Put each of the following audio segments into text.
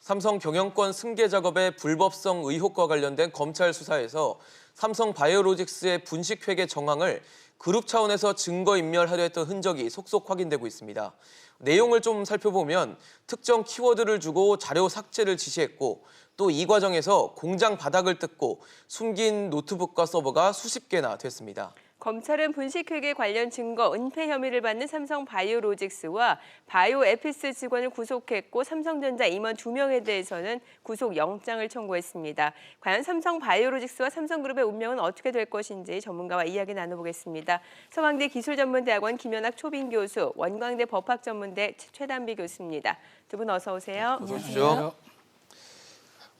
삼성 경영권 승계 작업의 불법성 의혹과 관련된 검찰 수사에서 삼성 바이오로직스의 분식회계 정황을 그룹 차원에서 증거인멸하려 했던 흔적이 속속 확인되고 있습니다. 내용을 좀 살펴보면 특정 키워드를 주고 자료 삭제를 지시했고 또 이 과정에서 공장 바닥을 뜯고 숨긴 노트북과 서버가 수십 개나 됐습니다. 검찰은 분식회계 관련 증거 은폐 혐의를 받는 삼성 바이오로직스와 바이오에피스 직원을 구속했고 삼성전자 임원 2명에 대해서는 구속영장을 청구했습니다. 과연 삼성 바이오로직스와 삼성그룹의 운명은 어떻게 될 것인지 전문가와 이야기 나눠보겠습니다. 서강대 기술전문대학원 김연학 초빙 교수, 원광대 법학전문대 최단비 교수입니다. 두 분 어서 오세요. 어서 오십시오.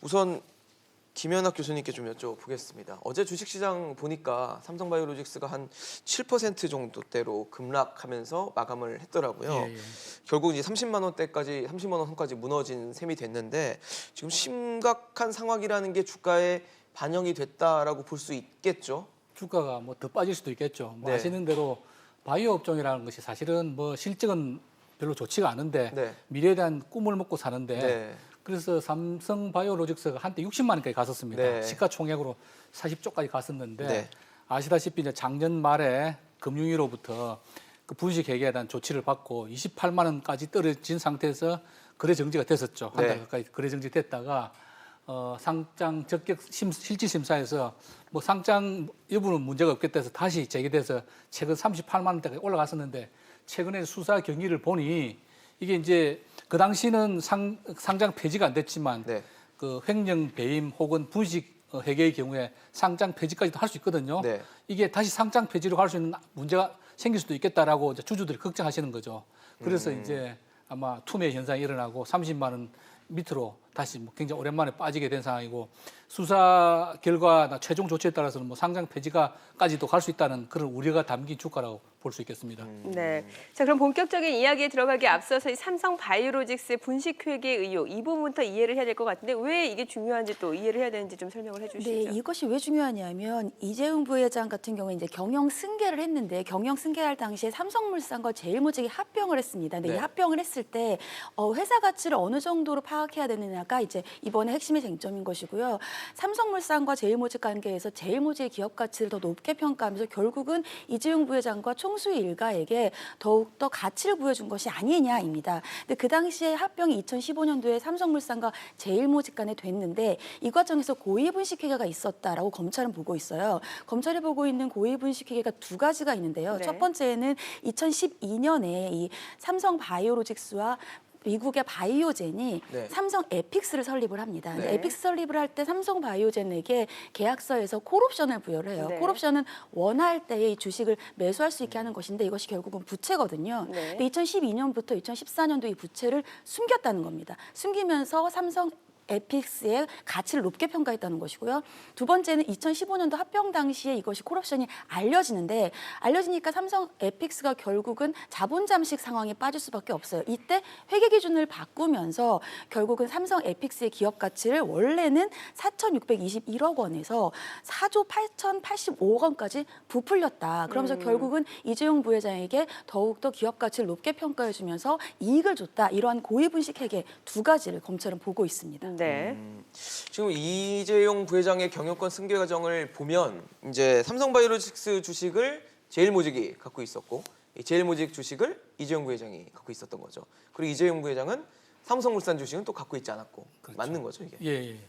우선 김연학 교수님께 좀 여쭤보겠습니다. 어제 주식시장 보니까 삼성바이오로직스가 한 7% 정도대로 급락하면서 마감을 했더라고요. 예. 결국 이제 30만 원 선까지 무너진 셈이 됐는데 지금 심각한 상황이라는 게 주가에 반영이 됐다라고 볼 수 있겠죠? 주가가 뭐 더 빠질 수도 있겠죠. 네. 아시는 대로 바이오 업종이라는 것이 사실은 뭐 실적은 별로 좋지가 않은데 네. 미래에 대한 꿈을 먹고 사는데 네. 그래서 삼성 바이오로직스가 한때 60만 원까지 갔었습니다. 네. 시가총액으로 40조까지 갔었는데 네. 아시다시피 이제 작년 말에 금융위로부터 그 분식회계에 대한 조치를 받고 28만 원까지 떨어진 상태에서 거래 정지가 됐었죠. 한 달 네. 가까이 거래 정지됐다가 상장 적격 실질 심사에서 뭐 상장 여부는 문제가 없겠다 해서 다시 재개돼서 최근 38만 원대까지 올라갔었는데 최근에 수사 경위를 보니 이게 이제 그 당시는 상장 폐지가 안 됐지만 네. 그 횡령 배임 혹은 분식 회계의 경우에 상장 폐지까지도 할 수 있거든요. 네. 이게 다시 상장 폐지로 갈 수 있는 문제가 생길 수도 있겠다라고 이제 주주들이 걱정하시는 거죠. 그래서 이제 아마 투매 현상이 일어나고 30만 원 밑으로 다시 뭐 굉장히 오랜만에 빠지게 된 상황이고 수사 결과나 최종 조치에 따라서는 뭐 상장 폐지가까지도 갈 수 있다는 그런 우려가 담긴 주가라고 볼 수 있겠습니다. 네. 자, 그럼 본격적인 이야기에 들어가기 앞서서 이 삼성 바이오로직스의 분식회계 의혹 이 부분부터 이해를 해야 될 것 같은데 왜 이게 중요한지 또 이해를 해야 되는지 좀 설명을 해주시죠. 네, 이것이 왜 중요하냐면 이재용 부회장 같은 경우에 이제 경영 승계를 했는데 경영 승계할 당시에 삼성물산과 제일모직이 합병을 했습니다. 근데 네. 이 합병을 했을 때 회사 가치를 어느 정도로 파악해야 되느냐가 이제 이번에 핵심의 쟁점인 것이고요. 삼성물산과 제일모직 관계에서 제일모직의 기업 가치를 더 높게 평가하면서 결국은 이재용 부회장과 총수의 일가에게 더욱더 가치를 부여준 것이 아니냐입니다. 근데 그 당시에 합병이 2015년도에 삼성물산과 제일모직 간에 됐는데 이 과정에서 고의분식회계가 있었다라고 검찰은 보고 있어요. 검찰이 보고 있는 고의분식회계가 두 가지가 있는데요. 네. 첫 번째는 2012년에 이 삼성바이오로직스와 미국의 바이오젠이 네. 삼성 에픽스를 설립을 합니다. 네. 에픽스 설립을 할 때 삼성 바이오젠에게 계약서에서 콜옵션을 부여를 해요. 네. 콜옵션은 원할 때의 이 주식을 매수할 수 있게 하는 것인데 이것이 결국은 부채거든요. 네. 근데 2012년부터 2014년도 이 부채를 숨겼다는 겁니다. 숨기면서 삼성 에픽스의 가치를 높게 평가했다는 것이고요. 두 번째는 2015년도 합병 당시에 이것이 콜옵션이 알려지니까 삼성 에픽스가 결국은 자본 잠식 상황에 빠질 수밖에 없어요. 이때 회계 기준을 바꾸면서 결국은 삼성 에픽스의 기업 가치를 원래는 4,621억 원에서 4조 8,085억 원까지 부풀렸다. 그러면서 결국은 이재용 부회장에게 더욱더 기업 가치를 높게 평가해주면서 이익을 줬다. 이러한 고의분식 회계 두 가지를 검찰은 보고 있습니다. 네. 지금 이재용 부회장의 경영권 승계 과정을 보면 이제 삼성바이오로직스 주식을 제일모직이 갖고 있었고 이 제일모직 주식을 이재용 부회장이 갖고 있었던 거죠. 그리고 이재용 부회장은 삼성물산 주식은 또 갖고 있지 않았고 그렇죠. 맞는 거죠 이게. 예.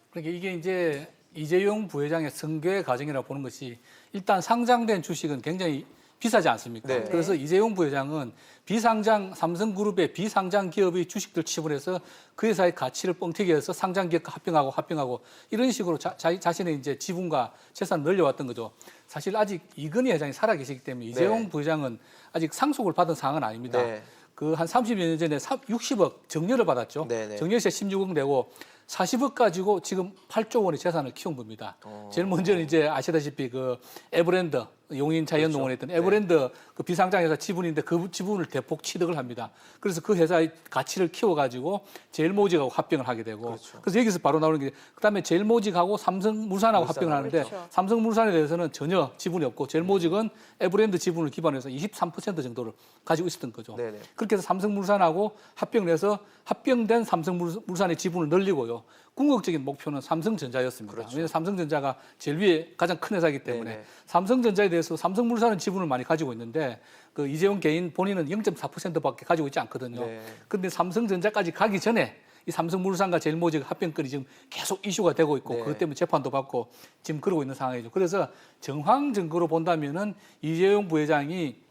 그러니까 이게 이제 이재용 부회장의 승계 과정이라고 보는 것이 일단 상장된 주식은 굉장히 비싸지 않습니까? 네. 그래서 이재용 부회장은 비상장 삼성그룹의 비상장 기업의 주식들 취분해서 그 회사의 가치를 뻥튀기 해서 상장 기업과 합병하고 이런 식으로 자신의 이제 지분과 재산을 늘려왔던 거죠. 사실 아직 이건희 회장이 살아계시기 때문에 이재용 부회장은 아직 상속을 받은 상황은 아닙니다. 네. 그 한 30여 년 전에 60억 정려를 받았죠. 네네. 정려세 16억 내고 40억 가지고 지금 8조 원의 재산을 키운 겁니다. 제일 먼저는 이제 아시다시피 그 에버랜드 용인 자연농원에 있던 에버랜드 그 비상장회사 지분인데 그 지분을 대폭 취득을 합니다. 그래서 그 회사의 가치를 키워가지고 제일모직하고 합병을 하게 되고 그래서 여기서 바로 나오는 게 그다음에 제일모직하고 삼성물산하고 합병을 하는데 삼성물산에 대해서는 전혀 지분이 없고 제일모직은 에버랜드 지분을 기반해서 23% 정도를 가지고 있었던 거죠. 네네. 그렇게 해서 삼성물산하고 합병을 해서 합병된 삼성물산의 지분을 늘리고요. 궁극적인 목표는 삼성전자였습니다. 왜냐하면 삼성전자가 제일 위에 가장 큰 회사이기 때문에 네네. 삼성전자에 대해서 삼성물산은 지분을 많이 가지고 있는데 그 이재용 개인 본인은 0.4%밖에 가지고 있지 않거든요. 네. 근데 삼성전자까지 가기 전에 이 삼성물산과 제일모직 합병건이 지금 계속 이슈가 되고 있고 네. 그것 때문에 재판도 받고 지금 그러고 있는 상황이죠. 그래서 정황 증거로 본다면은 이재용 부회장이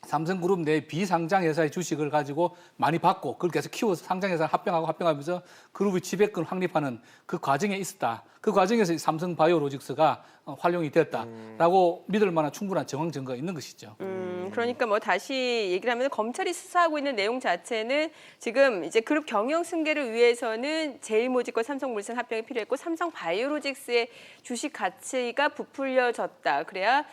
삼성그룹 내 비상장 회사의 주식을 가지고 많이 받고 그걸 계속 키워서 상장회사를 합병하면서 그룹의 지배권을 확립하는 그 과정에 있었다. 그 과정에서 삼성바이오로직스가 활용이 됐다라고 믿을 만한 충분한 정황 증거가 있는 것이죠. 그러니까 뭐 다시 얘기를 하면 검찰이 수사하고 있는 내용 자체는 지금 이제 그룹 경영 승계를 위해서는 제일모직과 삼성물산 합병이 필요했고 삼성바이오로직스의 주식 가치가 부풀려졌다. 그래야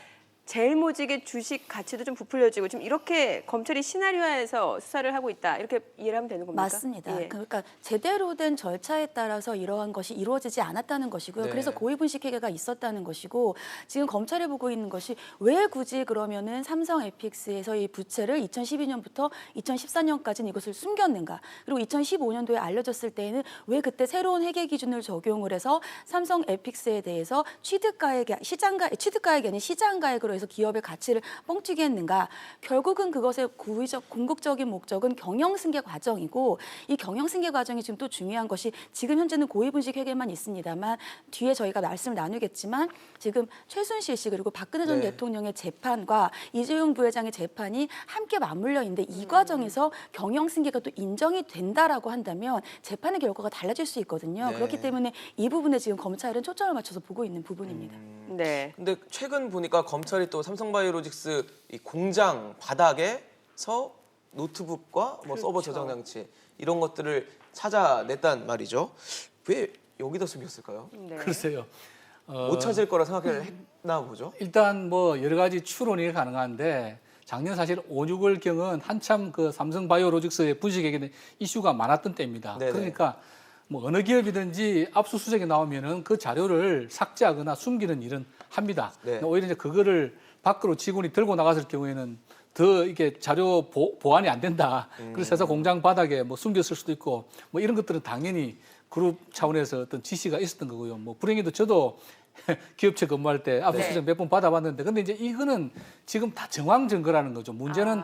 제일모직의 주식 가치도 좀 부풀려지고 지금 이렇게 검찰이 시나리오화해서 수사를 하고 있다. 이렇게 이해를 하면 되는 겁니까? 맞습니다. 예. 그러니까 제대로 된 절차에 따라서 이러한 것이 이루어지지 않았다는 것이고요. 네. 그래서 고의분식회계가 있었다는 것이고 지금 검찰이 보고 있는 것이 왜 굳이 그러면은 삼성 에픽스에서 이 부채를 2012년부터 2014년까지는 이것을 숨겼는가? 그리고 2015년도에 알려졌을 때에는 왜 그때 새로운 회계 기준을 적용을 해서 삼성 에픽스에 대해서 취득가액이 아닌 시장가액으로 해서 기업의 가치를 뻥튀기 했는가? 결국은 그것의 궁극적인 목적은 경영승계 과정이고 이 경영승계 과정이 지금 또 중요한 것이 지금 현재는 고의분식 회계만 있습니다만 뒤에 저희가 말씀을 나누겠지만 지금 최순실 씨 그리고 박근혜 전 네. 대통령의 재판과 이재용 부회장의 재판이 함께 맞물려 있는데 이 과정에서 경영승계가 또 인정이 된다라고 한다면 재판의 결과가 달라질 수 있거든요. 네. 그렇기 때문에 이 부분에 지금 검찰은 초점을 맞춰서 보고 있는 부분입니다. 네. 근데 최근 보니까 검찰이 또 삼성바이오로직스 이 공장 바닥에서 노트북과 뭐 서버 그렇죠. 저장 장치 이런 것들을 찾아냈단 말이죠. 왜 여기다 숨겼을까요? 네. 글쎄요. 못 찾을 거라 생각했나 보죠. 일단 뭐 여러 가지 추론이 가능한데 작년 사실 5, 6월경은 한참 그 삼성바이오로직스의 분식회계 이슈가 많았던 때입니다. 네네. 그러니까 뭐 어느 기업이든지 압수수색이 나오면은 그 자료를 삭제하거나 숨기는 일은 합니다. 네. 오히려 이제 그거를 밖으로 직원이 들고 나갔을 경우에는 더 이게 자료 보완이 안 된다. 그래서 회사 공장 바닥에 뭐 숨겼을 수도 있고 뭐 이런 것들은 당연히 그룹 차원에서 어떤 지시가 있었던 거고요. 뭐 불행히도 저도 기업체 근무할 때 압수수색 네. 몇 번 받아봤는데 근데 이제 이거는 지금 다 정황 증거라는 거죠. 문제는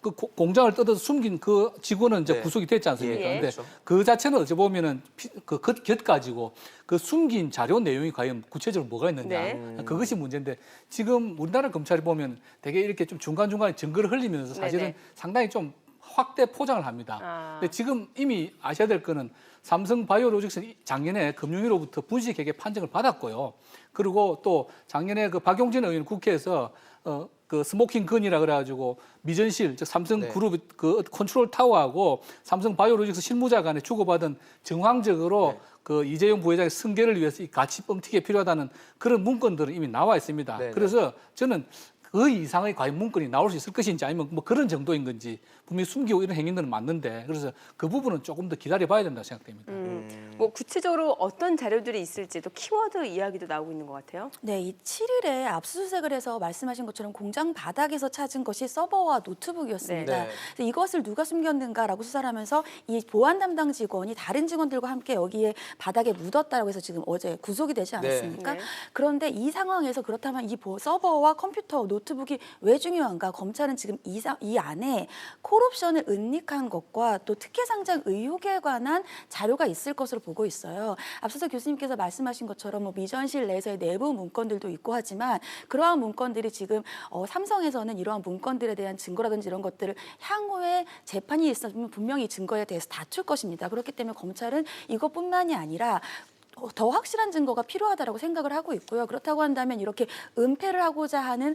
그 공장을 뜯어서 숨긴 그 직원은 이제 네. 구속이 됐지 않습니까? 예. 근데 그렇죠. 그 자체는 어찌 보면은 그 곁 가지고 그 숨긴 자료 내용이 과연 구체적으로 뭐가 있느냐 네. 그것이 문제인데 지금 우리나라 검찰이 보면 되게 이렇게 좀 중간중간에 증거를 흘리면서 사실은 네네. 상당히 좀 확대 포장을 합니다. 아. 근데 지금 이미 아셔야 될 거는 삼성바이오로직스는 작년에 금융위로부터 분식회계 판정을 받았고요. 그리고 또 작년에 그 박용진 의원 국회에서 그 스모킹 건이라 그래가지고 미전실 즉 삼성그룹 그 컨트롤 타워하고 삼성바이오로직스 실무자 간에 주고받은 정황적으로 그 이재용 부회장의 승계를 위해서 이 가치 뻥튀기에 필요하다는 그런 문건들은 이미 나와 있습니다. 네네. 그래서 저는 그 이상의 과연 문건이 나올 수 있을 것인지 아니면 뭐 그런 정도인 건지 분명히 숨기고 이런 행위들은 맞는데 그래서 그 부분은 조금 더 기다려봐야 된다고 생각됩니다. 뭐 구체적으로 어떤 자료들이 있을지 또 키워드 이야기도 나오고 있는 것 같아요. 네, 이 7일에 압수수색을 해서 말씀하신 것처럼 공장 바닥에서 찾은 것이 서버와 노트북이었습니다. 네. 그래서 이것을 누가 숨겼는가라고 수사를 하면서 이 보안 담당 직원이 다른 직원들과 함께 여기에 바닥에 묻었다라고 해서 지금 어제 구속이 되지 않았습니까? 네. 그런데 이 상황에서 그렇다면 이 서버와 컴퓨터, 노트북이 왜 중요한가? 검찰은 지금 이 안에 콜옵션을 은닉한 것과 또 특혜 상장 의혹에 관한 자료가 있을 것으로 보고 있어요. 앞서서 교수님께서 말씀하신 것처럼 뭐 미전실 내에서의 내부 문건들도 있고 하지만 그러한 문건들이 지금 삼성에서는 이러한 문건들에 대한 증거라든지 이런 것들을 향후에 재판이 있으면 분명히 증거에 대해서 다툴 것입니다. 그렇기 때문에 검찰은 이것뿐만이 아니라 더 확실한 증거가 필요하다고 생각을 하고 있고요. 그렇다고 한다면 이렇게 은폐를 하고자 하는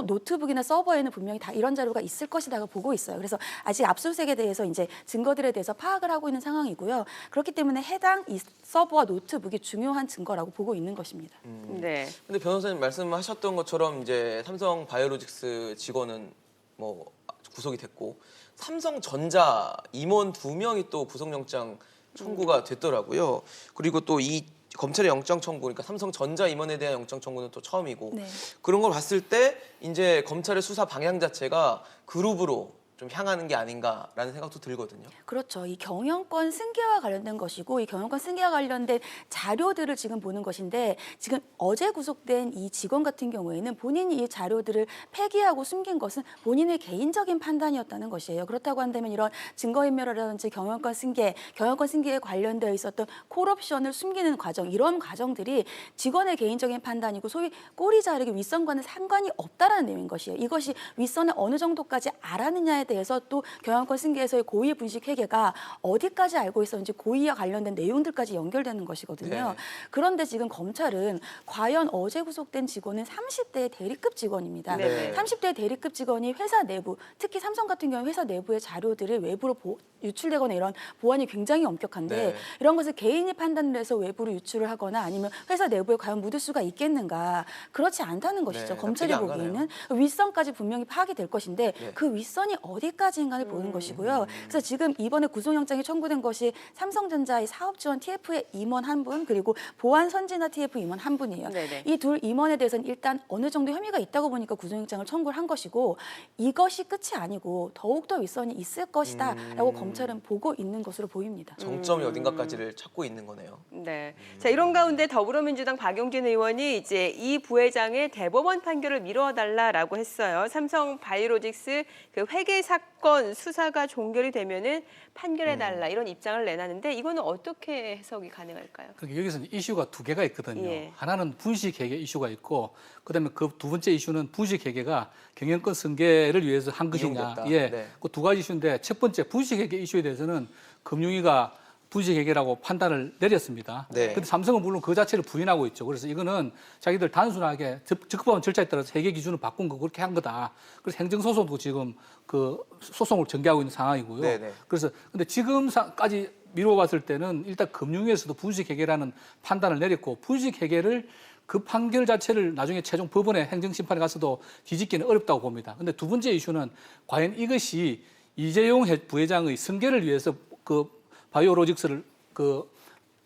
노트북이나 서버에는 분명히 다 이런 자료가 있을 것이라고 보고 있어요. 그래서 아직 압수수색에 대해서 이제 증거들에 대해서 파악을 하고 있는 상황이고요. 그렇기 때문에 해당 이 서버와 노트북이 중요한 증거라고 보고 있는 것입니다. 네. 근데 변호사님 말씀하셨던 것처럼 이제 삼성 바이오로직스 직원은 뭐 구속이 됐고 삼성전자 임원 2명이 또 구속영장 청구가 됐더라고요. 그리고 또 이 검찰의 영장 청구, 그러니까 삼성전자 임원에 대한 영장 청구는 또 처음이고 네. 그런 걸 봤을 때 이제 검찰의 수사 방향 자체가 그룹으로 좀 향하는 게 아닌가라는 생각도 들거든요. 그렇죠. 이 경영권 승계와 관련된 것이고 이 경영권 승계와 관련된 자료들을 지금 보는 것인데 지금 어제 구속된 이 직원 같은 경우에는 본인이 이 자료들을 폐기하고 숨긴 것은 본인의 개인적인 판단이었다는 것이에요. 그렇다고 한다면 이런 증거인멸이라든지 경영권 승계에 관련되어 있었던 콜옵션을 숨기는 과정 이런 과정들이 직원의 개인적인 판단이고 소위 꼬리 자르기 윗선과는 상관이 없다라는 내용인 것이에요. 이것이 윗선을 어느 정도까지 알았느냐에 대해서 또 경영권 승계에서의 고의 분식 회계가 어디까지 알고 있었는지 고의와 관련된 내용들까지 연결되는 것이거든요. 네. 그런데 지금 검찰은 과연 어제 구속된 직원은 30대 대리급 직원입니다. 네. 30대 대리급 직원이 회사 내부, 특히 삼성 같은 경우 회사 내부의 자료들을 외부로 유출되거나 이런 보안이 굉장히 엄격한데 네. 이런 것을 개인이 판단을 해서 외부로 유출을 하거나 아니면 회사 내부에 과연 묻을 수가 있겠는가 그렇지 않다는 것이죠. 네, 검찰이 납득이 안 보기에는 윗선까지 분명히 파악이 될 것인데 네. 그 윗선이 어디까지인가를 보는 것이고요. 그래서 지금 이번에 구속영장이 청구된 것이 삼성전자의 사업지원 TF의 임원 한 분 그리고 보안선진화 TF 임원 한 분이에요. 네네. 이 둘 임원에 대해서는 일단 어느 정도 혐의가 있다고 보니까 구속영장을 청구를 한 것이고 이것이 끝이 아니고 더욱더 윗선이 있을 것이다라고 검찰은 보고 있는 것으로 보입니다. 정점이 어딘가까지를 찾고 있는 거네요. 네. 자, 이런 가운데 더불어민주당 박용진 의원이 이제 이 부회장의 대법원 판결을 미뤄달라라고 했어요. 삼성 바이오로직스 그 회계 사건 수사가 종결이 되면은 판결해달라 이런 입장을 내놨는데 이거는 어떻게 해석이 가능할까요? 그러니까 여기서는 이슈가 두 개가 있거든요. 예. 하나는 분식회계 이슈가 있고 그다음에 그 두 번째 이슈는 분식회계가 경영권 승계를 위해서 한 것이냐. 이용됐다. 예, 네. 그 두 가지 이슈인데 첫 번째 분식회계 이슈에 대해서는 금융위가 분식회계라고 판단을 내렸습니다. 네. 근데 삼성은 물론 그 자체를 부인하고 있죠. 그래서 이거는 자기들 단순하게 적법한 절차에 따라서 회계 기준을 바꾼 거 그렇게 한 거다. 그래서 행정소송도 지금 그 소송을 전개하고 있는 상황이고요. 네네. 그래서 근데 지금까지 미뤄봤을 때는 일단 금융위에서도 분식회계라는 판단을 내렸고 분식회계를 그 판결 자체를 나중에 최종 법원의 행정심판에 가서도 뒤집기는 어렵다고 봅니다. 근데 두 번째 이슈는 과연 이것이 이재용 부회장의 승계를 위해서 그 바이오로직스를 그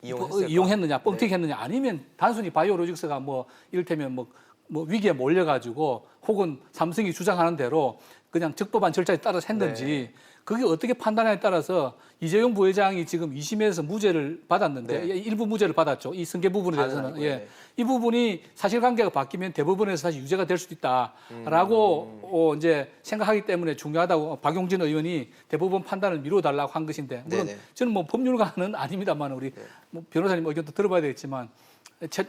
이용했느냐, 뻥튀기했느냐, 아니면 단순히 바이오로직스가 뭐 이를테면 뭐 위기에 몰려가지고 혹은 삼성이 주장하는 대로 그냥 적법한 절차에 따라서 했는지 네. 그게 어떻게 판단하냐에 따라서 이재용 부회장이 지금 2심에서 무죄를 받았는데 네. 일부 무죄를 받았죠. 이 승계 부분에 대해서는 아니고요. 예. 네. 이 부분이 사실관계가 바뀌면 대법원에서 다시 유죄가 될 수도 있다라고 이제 생각하기 때문에 중요하다고 박용진 의원이 대법원 판단을 미뤄달라고 한 것인데 물론 네네. 저는 뭐 법률가는 아닙니다만 우리 뭐 변호사님 의견도 들어봐야 되겠지만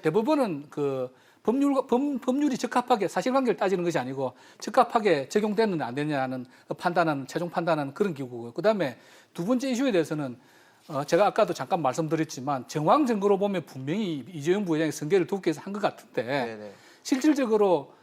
대법원은 그 법률이 적합하게 사실관계를 따지는 것이 아니고 적합하게 적용됐느냐 안 되느냐는 판단하는 최종 판단하는 그런 기구고요. 그다음에 두 번째 이슈에 대해서는 제가 아까도 잠깐 말씀드렸지만 정황 증거로 보면 분명히 이재용 부회장이 승계를 돕기 위해서 한 것 같은데 네네. 실질적으로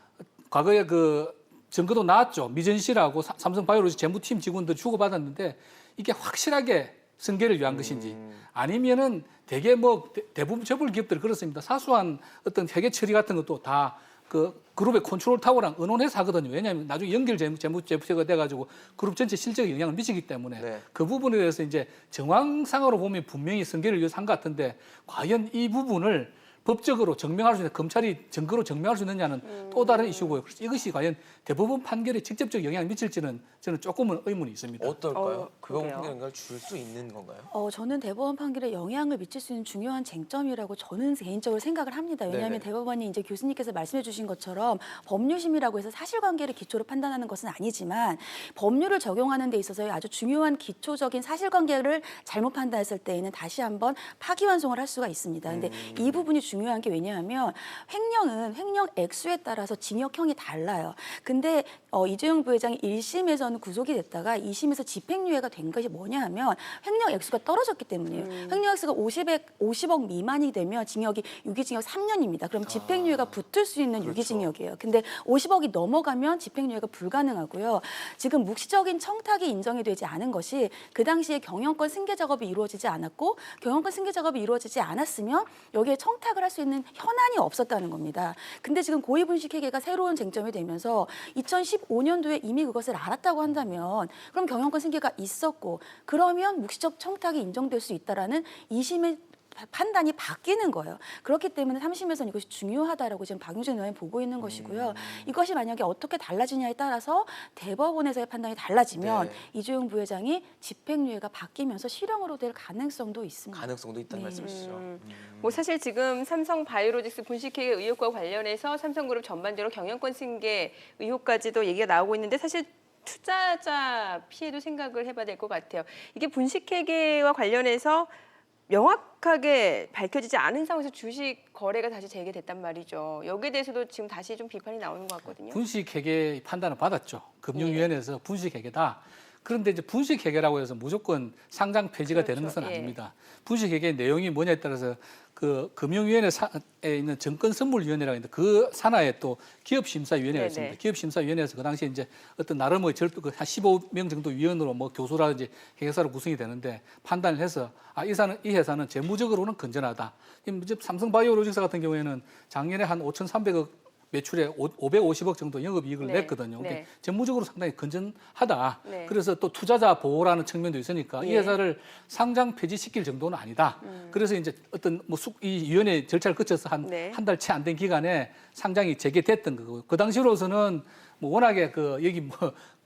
과거에 그 증거도 나왔죠. 미전 씨라고 삼성 바이오로직 재무팀 직원들 주고받았는데 이게 확실하게 승계를 위한 것인지 아니면은 대개 뭐 대부분 재벌 기업들 그렇습니다. 사소한 어떤 회계 처리 같은 것도 다 그 그룹의 컨트롤 타워랑 의논해서 하거든요. 왜냐하면 나중에 연결 재무제표가 돼가지고 그룹 전체 실적에 영향을 미치기 때문에 네. 그 부분에 대해서 이제 정황상으로 보면 분명히 승계를 위해서 한 것 같은데 과연 이 부분을 법적으로 증명할 수 있는 검찰이 증거로 증명할 수 있느냐는 또 다른 이슈고요. 그래서 이것이 과연 대법원 판결에 직접적 영향을 미칠지는 저는 조금은 의문이 있습니다. 어떨까요? 그거 그러게요. 영향을 줄 수 있는 건가요? 저는 대법원 판결에 영향을 미칠 수 있는 중요한 쟁점이라고 저는 개인적으로 생각을 합니다. 왜냐하면 네네. 대법원이 이제 교수님께서 말씀해 주신 것처럼 법률심이라고 해서 사실관계를 기초로 판단하는 것은 아니지만 법률을 적용하는 데 있어서의 아주 중요한 기초적인 사실관계를 잘못 판단했을 때에는 다시 한번 파기환송을 할 수가 있습니다. 근데 이 부분이 중요한 게 왜냐하면 횡령은 횡령 액수에 따라서 징역형이 달라요. 근데 이재용 부회장이 1심에서는 구속이 됐다가 2심에서 집행유예가 된 것이 뭐냐 하면 횡령 액수가 떨어졌기 때문이에요. 횡령 액수가 50억 미만이 되면 징역이 유기징역 3년입니다. 그럼 집행유예가 붙을 수 있는 유기징역이에요. 근데 50억이 넘어가면 집행유예가 불가능하고요. 지금 묵시적인 청탁이 인정이 되지 않은 것이 그 당시에 경영권 승계 작업이 이루어지지 않았고 경영권 승계 작업이 이루어지지 않았으면 여기에 청탁을 할 수 있는 현안이 없었다는 겁니다. 근데 지금 고의분식회계가 새로운 쟁점이 되면서 2015년도에 이미 그것을 알았다고 한다면 그럼 경영권 승계가 있었고 그러면 묵시적 청탁이 인정될 수 있다라는 2심의 판단이 바뀌는 거예요. 그렇기 때문에 3심에서는 이것이 중요하다라고 지금 박용진 의원이 보고 있는 것이고요. 이것이 만약에 어떻게 달라지냐에 따라서 대법원에서의 판단이 달라지면 네. 이재용 부회장이 집행유예가 바뀌면서 실형으로 될 가능성도 있습니다. 가능성도 있다는 말씀이시죠. 뭐 사실 지금 삼성 바이오로직스 분식회계 의혹과 관련해서 삼성그룹 전반적으로 경영권 승계 의혹까지도 얘기가 나오고 있는데 사실 투자자 피해도 생각을 해봐야 될 것 같아요. 이게 분식회계와 관련해서 명확하게 밝혀지지 않은 상황에서 주식 거래가 다시 재개됐단 말이죠. 여기에 대해서도 지금 다시 좀 비판이 나오는 것 같거든요. 분식회계 판단을 받았죠. 금융위원회에서 분식회계다. 그런데 이제 분식회계라고 해서 무조건 상장 폐지가 되는 그렇죠. 것은 예. 아닙니다. 분식회계 내용이 뭐냐에 따라서 그 금융위원회에 있는 정권선물위원회라고 있는데 그 산하에 또 기업심사위원회가 네네. 있습니다. 기업심사위원회에서 그 당시에 이제 어떤 나름의 한 15명 정도 위원으로 뭐 교수라든지 회계사로 구성이 되는데 판단을 해서 이 회사는 재무적으로는 건전하다. 이제 삼성바이오로직스 같은 경우에는 작년에 한 5,300억 매출에 550억 정도 영업이익을 네. 냈거든요. 근데 네. 재무적으로 상당히 건전하다. 네. 그래서 또 투자자 보호라는 측면도 있으니까 이 예. 회사를 상장 폐지시킬 정도는 아니다. 그래서 이제 어떤 이 위원회 절차를 거쳐서 한 네. 달 채 안 된 기간에 상장이 재개됐던 거고 그 당시로서는 뭐 워낙에 그 여기 뭐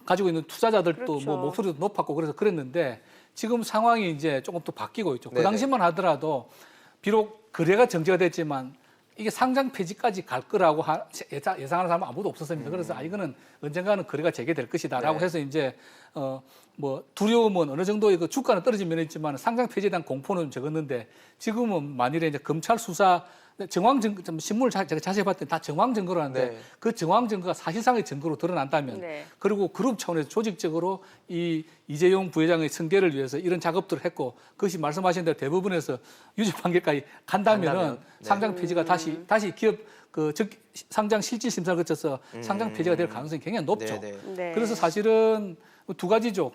가지고 있는 투자자들도 그렇죠. 뭐 목소리도 높았고 그래서 그랬는데 지금 상황이 이제 조금 또 바뀌고 있죠. 그 네네. 당시만 하더라도 비록 거래가 정지가 됐지만 이게 상장 폐지까지 갈 거라고 예상하는 사람은 아무도 없었습니다. 그래서 이거는 언젠가는 거래가 재개될 것이다라고 네. 해서 이제 뭐 두려움은 어느 정도의 그 주가는 떨어진 면이 있지만 상장 폐지에 대한 공포는 적었는데 지금은 만일에 이제 검찰 수사 정황 증거 신문을 제가 자세히 봤더니 다 정황 증거로 하는데 네. 그 정황 증거가 사실상의 증거로 드러난다면 네. 그리고 그룹 차원에서 조직적으로 이 이재용 부회장의 승계를 위해서 이런 작업들을 했고 그것이 말씀하신 대로 대부분에서 유죄 판결까지 간다면은 간다면, 네. 상장 폐지가 다시 기업 상장 실질 심사를 거쳐서 상장 폐지가 될 가능성이 굉장히 높죠. 네, 네. 네. 그래서 사실은 두 가지죠.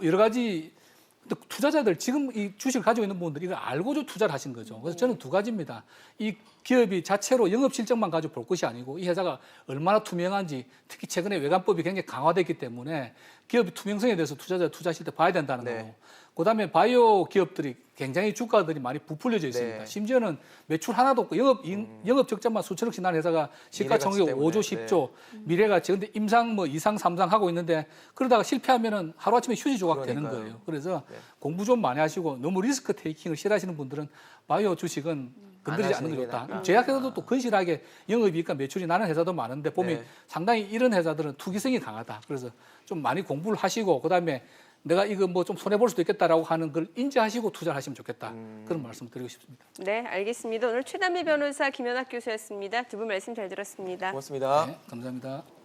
여러 가지 근데 투자자들 지금 이 주식을 가지고 있는 분들이 이걸 알고도 투자를 하신 거죠. 그래서 저는 두 가지입니다. 이 기업이 자체로 영업 실적만 가지고 볼 것이 아니고 이 회사가 얼마나 투명한지 특히 최근에 외관법이 굉장히 강화됐기 때문에 기업의 투명성에 대해서 투자하실 때 봐야 된다는 네. 거고. 그다음에 바이오 기업들이 굉장히 주가들이 많이 부풀려져 있습니다. 네. 심지어는 매출 하나도 없고 영업 적자만 수천억씩 나는 회사가 시가총액이 미래가치 5조, 때문에. 10조 미래가치. 근데 임상 뭐 2상, 3상 하고 있는데 그러다가 실패하면은 하루아침에 휴지 조각 되는 그러니까요. 거예요. 그래서 네. 공부 좀 많이 하시고 너무 리스크 테이킹을 싫어하시는 분들은 바이오 주식은 건드리지 않는 게 하시는 게 좋다. 낫다. 제약회사도 또 건실하게 영업이익과 매출이 나는 회사도 많은데 보면 네. 상당히 이런 회사들은 투기성이 강하다. 그래서 좀 많이 공부를 하시고 그다음에 내가 이거 뭐 좀 손해 볼 수도 있겠다라고 하는 걸 인지하시고 투자를 하시면 좋겠다. 그런 말씀 드리고 싶습니다. 네, 알겠습니다. 오늘 최단비 변호사 김연학 교수였습니다. 두 분 말씀 잘 들었습니다. 고맙습니다. 네, 감사합니다.